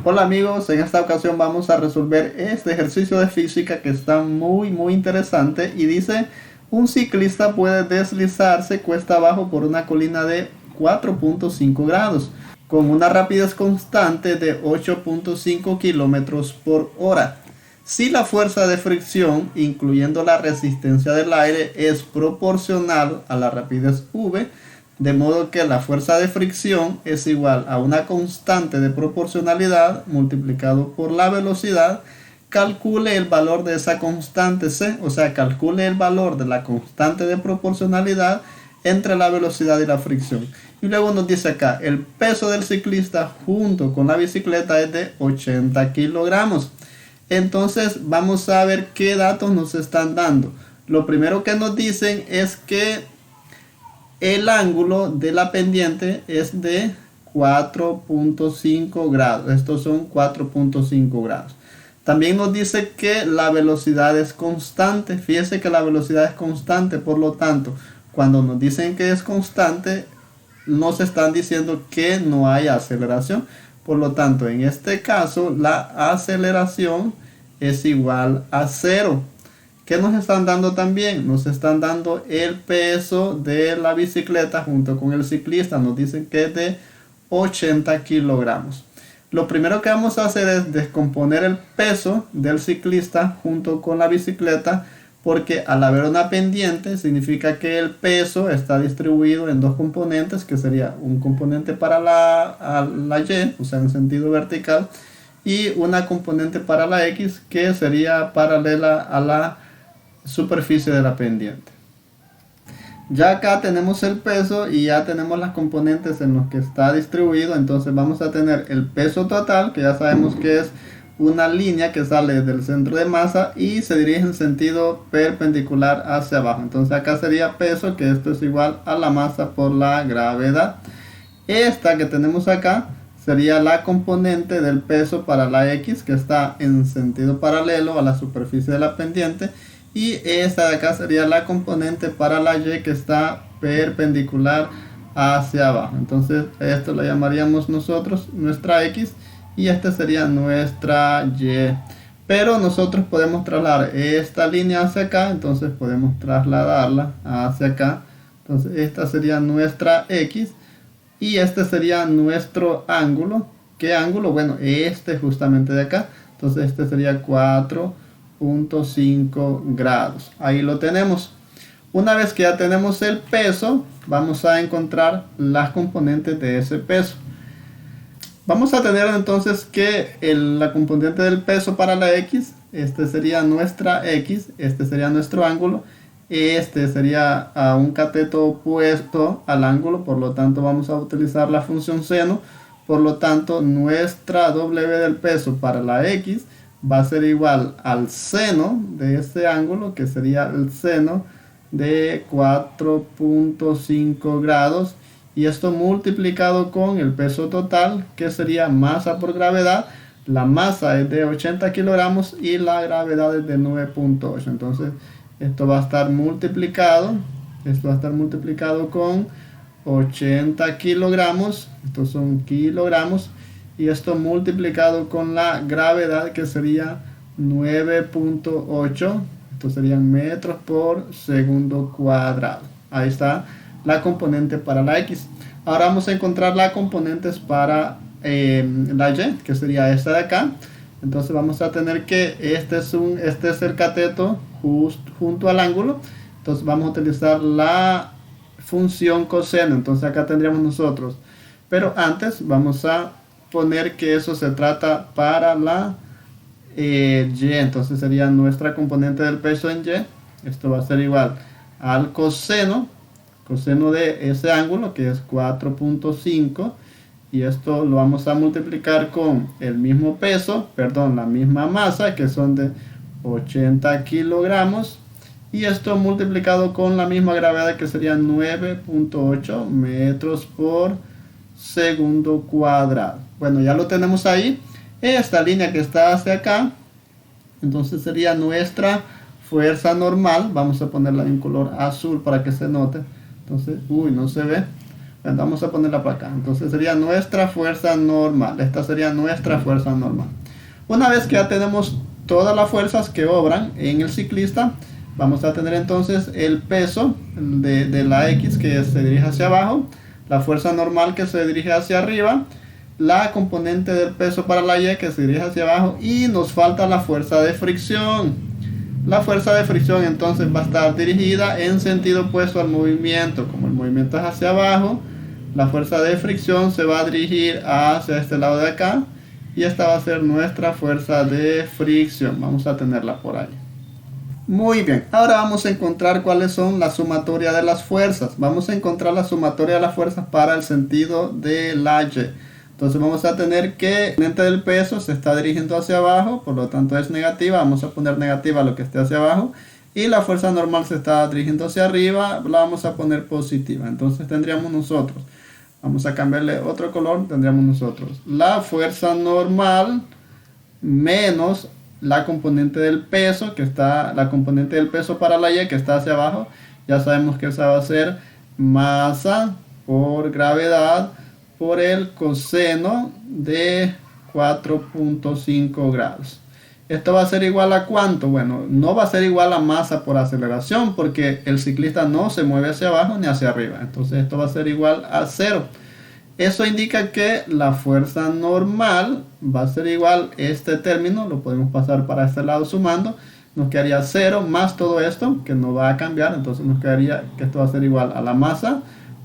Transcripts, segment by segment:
Hola amigos, en esta ocasión vamos a resolver este ejercicio de física que está muy interesante y dice: un ciclista puede deslizarse cuesta abajo por una colina de 4.5 grados con una rapidez constante de 8.5 kilómetros por hora. Si la fuerza de fricción, incluyendo la resistencia del aire, es proporcional a la rapidez v, de modo que la fuerza de fricción es igual a una constante de proporcionalidad multiplicado por la velocidad, calcule el valor de esa constante c, o sea, calcule el valor de la constante de proporcionalidad entre la velocidad y la fricción. Y luego nos dice acá, el peso del ciclista junto con la bicicleta es de 80 kilogramos. Entonces vamos a ver qué datos nos están dando. Lo primero que nos dicen es que el ángulo de la pendiente es de 4.5 grados. Estos son 4.5 grados. También nos dice que la velocidad es constante. Fíjese que la velocidad es constante. Por lo tanto, cuando nos dicen que es constante, nos están diciendo que no hay aceleración. Por lo tanto, en este caso, la aceleración es igual a cero. ¿Qué nos están dando también? Nos están dando el peso de la bicicleta junto con el ciclista. Nos dicen que es de 80 kilogramos. Lo primero que vamos a hacer es descomponer el peso del ciclista junto con la bicicleta, porque al haber una pendiente significa que el peso está distribuido en dos componentes, que sería un componente para la Y, o sea, en sentido vertical, y una componente para la X, que sería paralela a la superficie de la pendiente. Ya acá tenemos el peso y ya tenemos las componentes en los que está distribuido. Entonces vamos a tener el peso total, que ya sabemos que es una línea que sale del centro de masa y se dirige en sentido perpendicular hacia abajo. Entonces acá sería peso, que esto es igual a la masa por la gravedad. Esta que tenemos acá sería la componente del peso para la X, que está en sentido paralelo a la superficie de la pendiente. Y esta de acá sería la componente para la Y, que está perpendicular hacia abajo. Entonces esto lo llamaríamos nosotros nuestra X y esta sería nuestra Y. Pero nosotros podemos trasladar esta línea hacia acá, entonces podemos trasladarla hacia acá. Entonces esta sería nuestra X y este sería nuestro ángulo. ¿Qué ángulo? Bueno, este justamente de acá. Entonces este sería 4.5 grados. Ahí lo tenemos. Una vez que ya tenemos el peso, vamos a encontrar las componentes de ese peso. Vamos a tener entonces que la componente del peso para la X, este sería nuestra X, este sería nuestro ángulo, este sería a un cateto opuesto al ángulo, por lo tanto vamos a utilizar la función seno. Por lo tanto, nuestra W del peso para la X va a ser igual al seno de este ángulo, que sería el seno de 4.5 grados, y esto multiplicado con el peso total, que sería masa por gravedad. La masa es de 80 kilogramos y la gravedad es de 9.8. Entonces esto va a estar multiplicado, con 80 kilogramos, estos son kilogramos, y esto multiplicado con la gravedad, que sería 9.8, esto serían metros por segundo cuadrado. Ahí está la componente para la X. Ahora vamos a encontrar las componentes para la Y, que sería esta de acá. Entonces vamos a tener que este es el cateto junto al ángulo. Entonces vamos a utilizar la función coseno. Entonces acá tendríamos nosotros, pero antes vamos a poner que eso se trata para la Y. Entonces sería nuestra componente del peso en Y. Esto va a ser igual al coseno de ese ángulo, que es 4.5, y esto lo vamos a multiplicar con el mismo peso, la misma masa, que son de 80 kilogramos, y esto multiplicado con la misma gravedad, que sería 9.8 metros por segundo cuadrado. Bueno, ya lo tenemos ahí. Esta línea que está hacia acá, entonces sería nuestra fuerza normal. Vamos a ponerla en color azul para que se note. Entonces, no se ve. Bueno, vamos a ponerla para acá. Entonces sería nuestra fuerza normal. Esta sería nuestra fuerza normal. Una vez que ya tenemos todas las fuerzas que obran en el ciclista, vamos a tener entonces el peso de la X que se dirige hacia abajo, la fuerza normal que se dirige hacia arriba, la componente del peso para la Y que se dirige hacia abajo, y nos falta la fuerza de fricción. La fuerza de fricción entonces va a estar dirigida en sentido opuesto al movimiento. Como el movimiento es hacia abajo, la fuerza de fricción se va a dirigir hacia este lado de acá, y esta va a ser nuestra fuerza de fricción. Vamos a tenerla por ahí. Muy bien, ahora vamos a encontrar cuáles son la sumatoria de las fuerzas. Vamos a encontrar la sumatoria de las fuerzas para el sentido de la Y. Entonces vamos a tener que el componente del peso se está dirigiendo hacia abajo, por lo tanto es negativa. Vamos a poner negativa lo que esté hacia abajo. Y la fuerza normal se está dirigiendo hacia arriba, la vamos a poner positiva. Entonces tendríamos nosotros, vamos a cambiarle otro color, tendríamos nosotros la fuerza normal menos la componente del peso, que está la componente del peso para la Y que está hacia abajo. Ya sabemos que esa va a ser masa por gravedad por el coseno de 4.5 grados. Esto va a ser igual a ¿cuánto? Bueno, no va a ser igual a masa por aceleración, porque el ciclista no se mueve hacia abajo ni hacia arriba. Entonces esto va a ser igual a 0. Eso indica que la fuerza normal va a ser igual, este término lo podemos pasar para este lado sumando, nos quedaría 0 más todo esto que no va a cambiar. Entonces nos quedaría que esto va a ser igual a la masa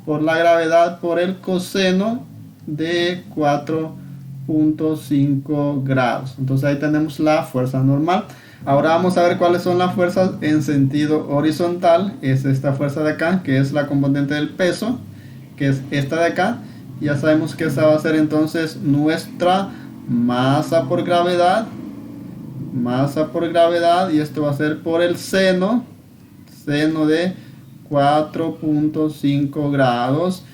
por la gravedad por el coseno de 4.5 grados. Entonces ahí tenemos la fuerza normal. Ahora vamos a ver cuáles son las fuerzas en sentido horizontal. Es esta fuerza de acá, que es la componente del peso, que es esta de acá. Ya sabemos que esa va a ser entonces nuestra masa por gravedad. Masa por gravedad, y esto va a ser por el seno de 4.5 grados.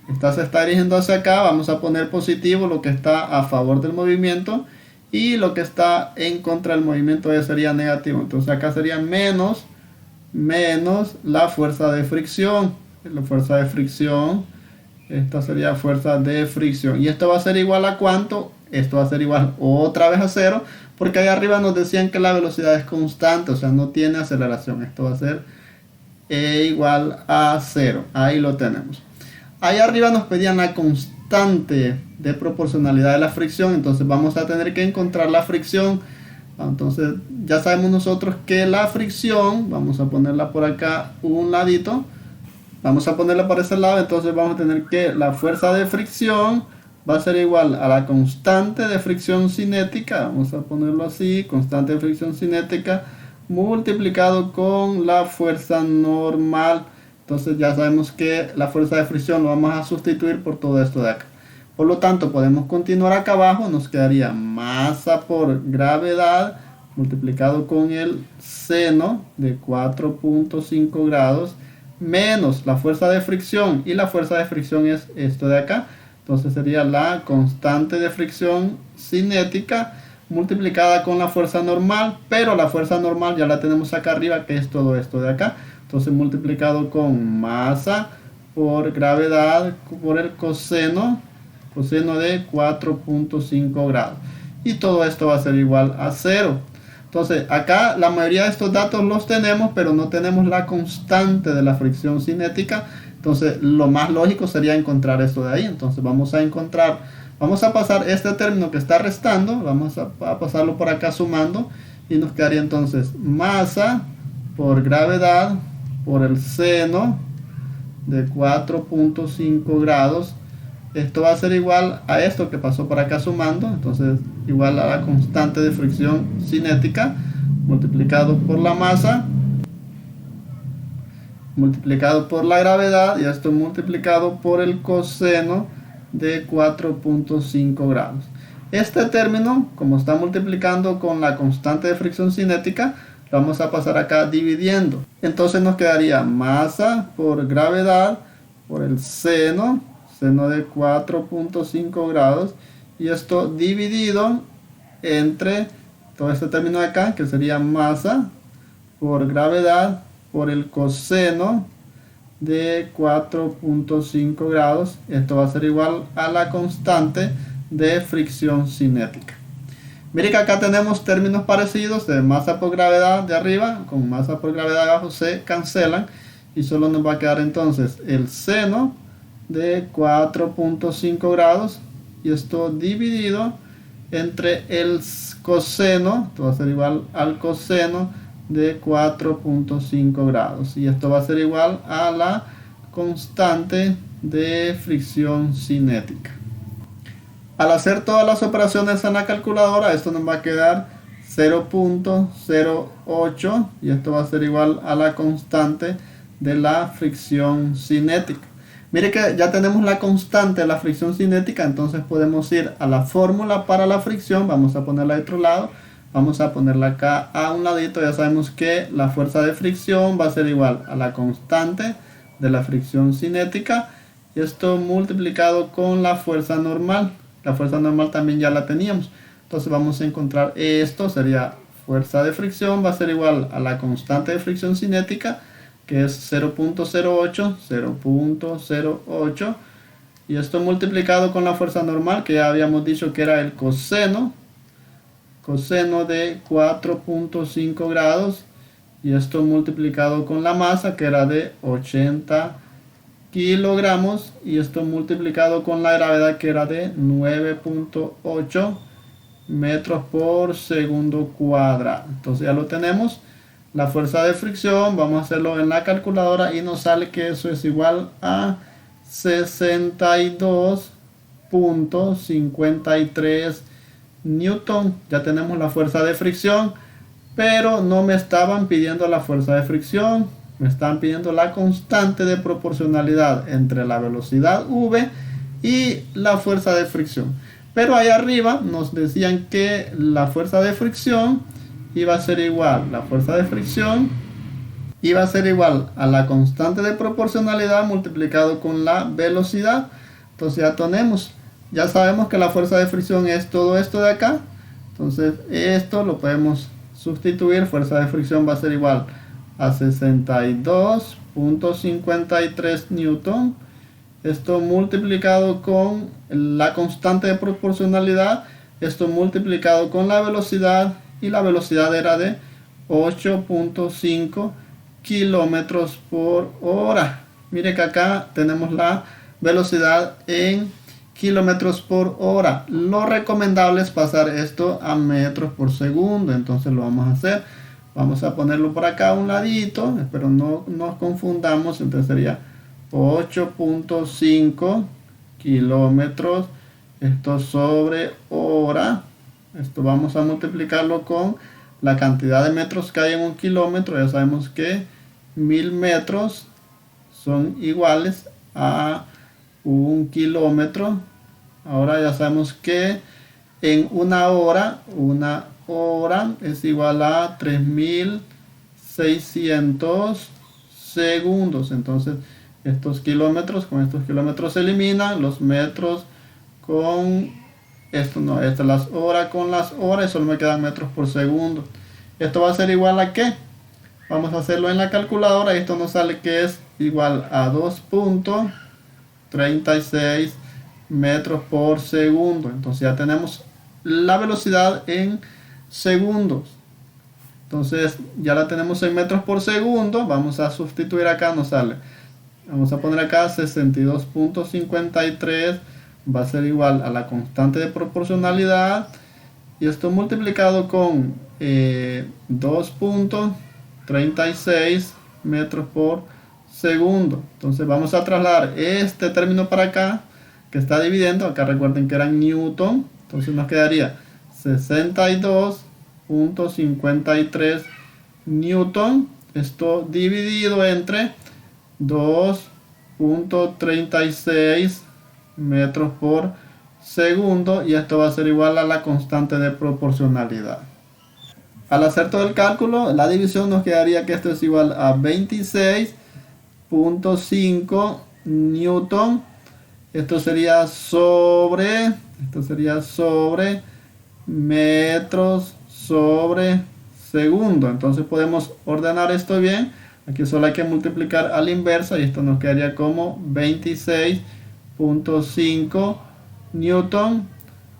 Esta se está dirigiendo hacia acá. Vamos a poner positivo lo que está a favor del movimiento, y lo que está en contra del movimiento sería negativo. Entonces acá sería menos la fuerza de fricción. La fuerza de fricción, esta sería fuerza de fricción, y esto va a ser igual a ¿cuánto? Esto va a ser igual otra vez a 0, porque ahí arriba nos decían que la velocidad es constante, o sea, no tiene aceleración. Esto va a ser igual a 0. Ahí lo tenemos. Ahí arriba nos pedían la constante de proporcionalidad de la fricción. Entonces vamos a tener que encontrar la fricción. Entonces ya sabemos nosotros que la fricción, vamos a ponerla por acá un ladito, vamos a ponerla por ese lado. Entonces vamos a tener que la fuerza de fricción va a ser igual a la constante de fricción cinética. Vamos a ponerlo así, constante de fricción cinética multiplicado con la fuerza normal. Entonces ya sabemos que la fuerza de fricción lo vamos a sustituir por todo esto de acá. Por lo tanto podemos continuar acá abajo. Nos quedaría masa por gravedad multiplicado con el seno de 4.5 grados menos la fuerza de fricción, y la fuerza de fricción es esto de acá. Entonces sería la constante de fricción cinética multiplicada con la fuerza normal, pero la fuerza normal ya la tenemos acá arriba, que es todo esto de acá. Entonces multiplicado con masa por gravedad por el coseno de 4.5 grados, y todo esto va a ser igual a 0. Entonces acá la mayoría de estos datos los tenemos, pero no tenemos la constante de la fricción cinética. Entonces lo más lógico sería encontrar esto de ahí. Entonces vamos a pasar este término que está restando, vamos a pasarlo por acá sumando, y nos quedaría entonces masa por gravedad por el seno de 4.5 grados. Esto va a ser igual a esto que pasó por acá sumando, entonces igual a la constante de fricción cinética multiplicado por la masa multiplicado por la gravedad, y esto multiplicado por el coseno de 4.5 grados. Este término, como está multiplicando con la constante de fricción cinética, lo vamos a pasar acá dividiendo. Entonces nos quedaría masa por gravedad por el seno de 4.5 grados, y esto dividido entre todo este término de acá, que sería masa por gravedad por el coseno de 4.5 grados. Esto va a ser igual a la constante de fricción cinética. Mire que acá tenemos términos parecidos de masa por gravedad de arriba con masa por gravedad de abajo se cancelan y solo nos va a quedar entonces el seno de 4.5 grados y esto dividido entre el coseno, esto va a ser igual al coseno de 4.5 grados y esto va a ser igual a la constante de fricción cinética. Al hacer todas las operaciones en la calculadora, esto nos va a quedar 0.08 y esto va a ser igual a la constante de la fricción cinética. Mire que ya tenemos la constante de la fricción cinética, entonces podemos ir a la fórmula para la fricción. Vamos a ponerla de otro lado, vamos a ponerla acá a un ladito. Ya sabemos que la fuerza de fricción va a ser igual a la constante de la fricción cinética y esto multiplicado con la fuerza normal. La fuerza normal también ya la teníamos. Entonces vamos a encontrar esto. Sería fuerza de fricción. Va a ser igual a la constante de fricción cinética. Que es 0.08. 0.08. Y esto multiplicado con la fuerza normal. Que ya habíamos dicho que era el coseno. Coseno de 4.5 grados. Y esto multiplicado con la masa. Que era de 80 kilogramos y esto multiplicado con la gravedad que era de 9.8 metros por segundo cuadrado. Entonces ya lo tenemos, la fuerza de fricción. Vamos a hacerlo en la calculadora y nos sale que eso es igual a 62.53 newton. Ya tenemos la fuerza de fricción, pero no me estaban pidiendo la fuerza de fricción. Me están pidiendo la constante de proporcionalidad entre la velocidad v y la fuerza de fricción. Pero ahí arriba nos decían que la fuerza de fricción iba a ser igual. La fuerza de fricción iba a ser igual a la constante de proporcionalidad multiplicado con la velocidad. Entonces ya tenemos, ya sabemos que la fuerza de fricción es todo esto de acá. Entonces esto lo podemos sustituir. Fuerza de fricción va a ser igual a 62.53 newton. Esto multiplicado con la constante de proporcionalidad, esto multiplicado con la velocidad, y la velocidad era de 8.5 kilómetros por hora. Mire que acá tenemos la velocidad en kilómetros por hora. Lo recomendable es pasar esto a metros por segundo, entonces lo vamos a hacer. Vamos a ponerlo por acá a un ladito, pero no nos confundamos. Entonces sería 8.5 kilómetros, esto sobre hora. Esto vamos a multiplicarlo con la cantidad de metros que hay en un kilómetro. Ya sabemos que 1000 metros son iguales a un kilómetro. Ahora ya sabemos que en una hora es igual a 3600 segundos. Entonces estos kilómetros con estos kilómetros se eliminan, los metros con esto no, estas las horas con las horas, y solo me quedan metros por segundo. Esto va a ser igual a ¿qué? Vamos a hacerlo en la calculadora y esto nos sale que es igual a 2.36 metros por segundo. Entonces ya tenemos la velocidad en segundos. Entonces ya la tenemos en metros por segundo. Vamos a sustituir acá, nos sale, vamos a poner acá 62.53, va a ser igual a la constante de proporcionalidad y esto multiplicado con 2.36 metros por segundo. Entonces vamos a trasladar este término para acá que está dividiendo. Acá recuerden que eran newton, entonces nos quedaría 62.53 newton, esto dividido entre 2.36 metros por segundo, y esto va a ser igual a la constante de proporcionalidad. Al hacer todo el cálculo, la división nos quedaría que esto es igual a 26.5 newton. Esto sería sobre metros sobre segundo. Entonces podemos ordenar esto bien. Aquí solo hay que multiplicar a la inversa y esto nos quedaría como 26.5 newton.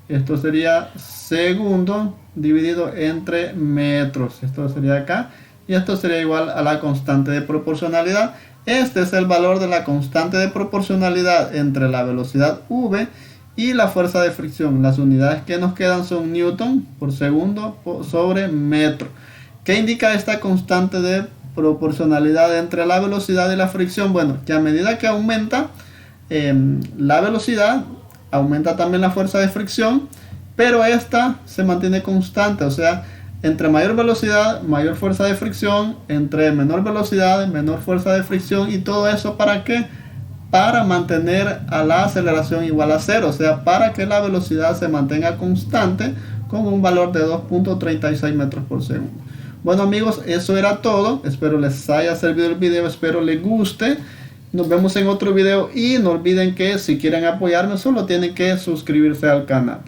Esto sería segundo dividido entre metros. Esto sería acá. Y esto sería igual a la constante de proporcionalidad. Este es el valor de la constante de proporcionalidad entre la velocidad v y la fuerza de fricción. Las unidades que nos quedan son newton por segundo sobre metro. ¿Qué indica esta constante de proporcionalidad entre la velocidad y la fricción? Bueno, que a medida que aumenta la velocidad, aumenta también la fuerza de fricción, pero esta se mantiene constante. O sea, entre mayor velocidad, mayor fuerza de fricción, entre menor velocidad, menor fuerza de fricción. ¿Y todo eso para qué? Para mantener a la aceleración igual a cero, o sea, para que la velocidad se mantenga constante con un valor de 2.36 metros por segundo. Bueno amigos, eso era todo. Espero les haya servido el video, espero les guste. Nos vemos en otro video y no olviden que si quieren apoyarme solo tienen que suscribirse al canal.